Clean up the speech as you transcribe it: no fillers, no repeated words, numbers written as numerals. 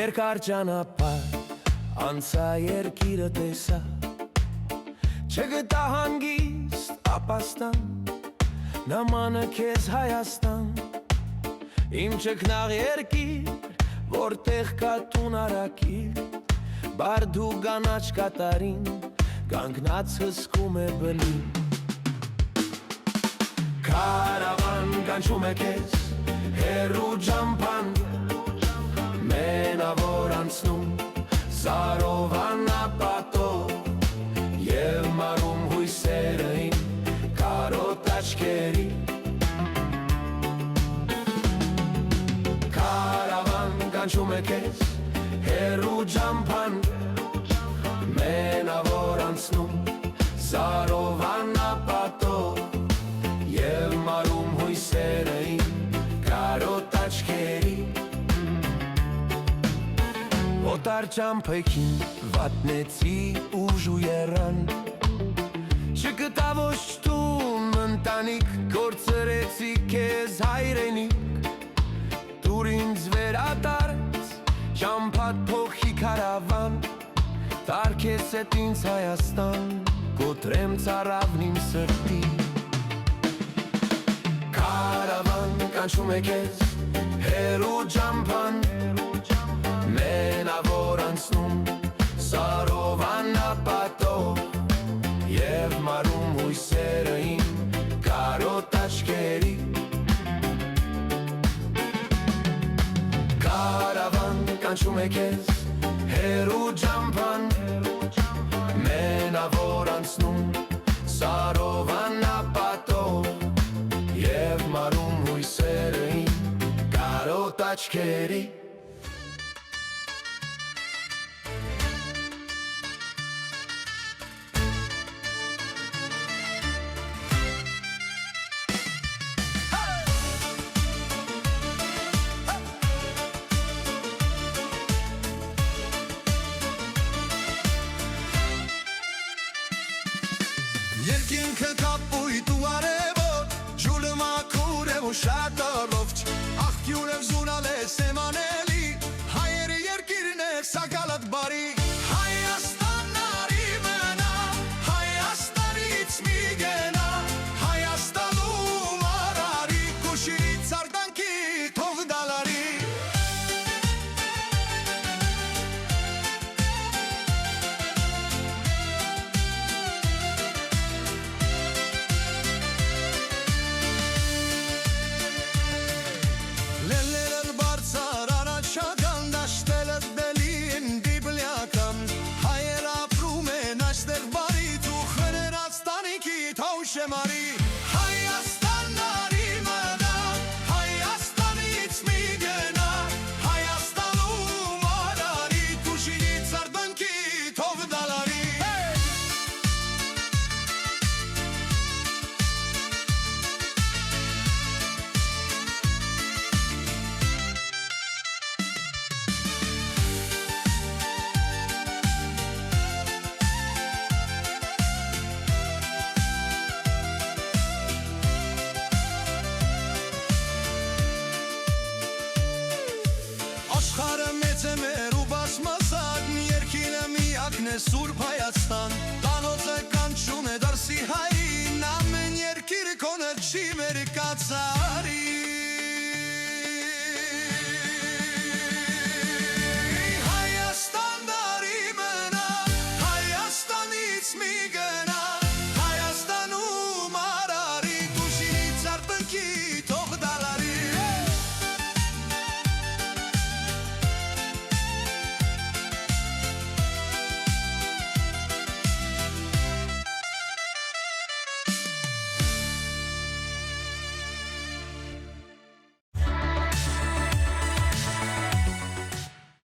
Երկար ճանապարհ անցա երկիրը տեսա, չգտա հանգիստ ապաստան, նամանը քեզ Հայաստան, իմ ճգնաղ երկիր, որտեղ կա տուն արակիր, բարդու գանաչ կատարին, կանգնած հսկում է բլին։ Կարավան կանչում է քեզ, հեռու ճամփան, մենավոր անցնում, սարով անապատով, և մարում հույսերը իմ կարոտ աչքերի։ Կարավան կանչում է քեզ, հեռու ճամփան, մենավոր անցնում, սարով անապատով, և մարում հույսերը իմ կարոտ աչքերի։ Օտար ճամփեքին վատնեցի ուժու եռան, չգտա ոչ տուն ընտանիք, կորցրեցի քեզ հայրենիք, դուր ինձ վերադարձ ճամփատ փոխի կարավան, տարգես էդ ինձ Հայաստան, կոտրեմ ծարավն իմ սրտի։ Կարավան կանչում է քեզ, հեռու ճամփան, մենավոր անցնում, սարով անապատով, և մարում հույսերը իմ կարոտ աչքերի։ Կարավան կանչում է քեզ, հեռու ճամփան, մենավոր անցնում, սարով անապատով, և մարում հույսերը իմ կարոտ աչքերի։ Երկինքը կապույտ ու արևոտ, ջուրը մաքուր է ու շատ առողջ, աղբյուր է զունալ է սեմանելի, հայերի երկիրն է սակալատ բարի։ Հայաստանն արի մնա, Հայաստանից մի գնա, Հայաստանում արարի, կուշից արտանքի թող դալարի։ Շեմարի Հայաստանն արի մնա, Հայաստանից մի գնա, Հայաստանում արարի, դուշինից արտանքի թող դալարի։ Աշխարհը մեծ է մեր ու բազմազան, երկիրը միակն է Սուրբ Հայաստան, տանոթը կանչում է դրսի հային, ամեն երկիր կոնը չի մեր կացան։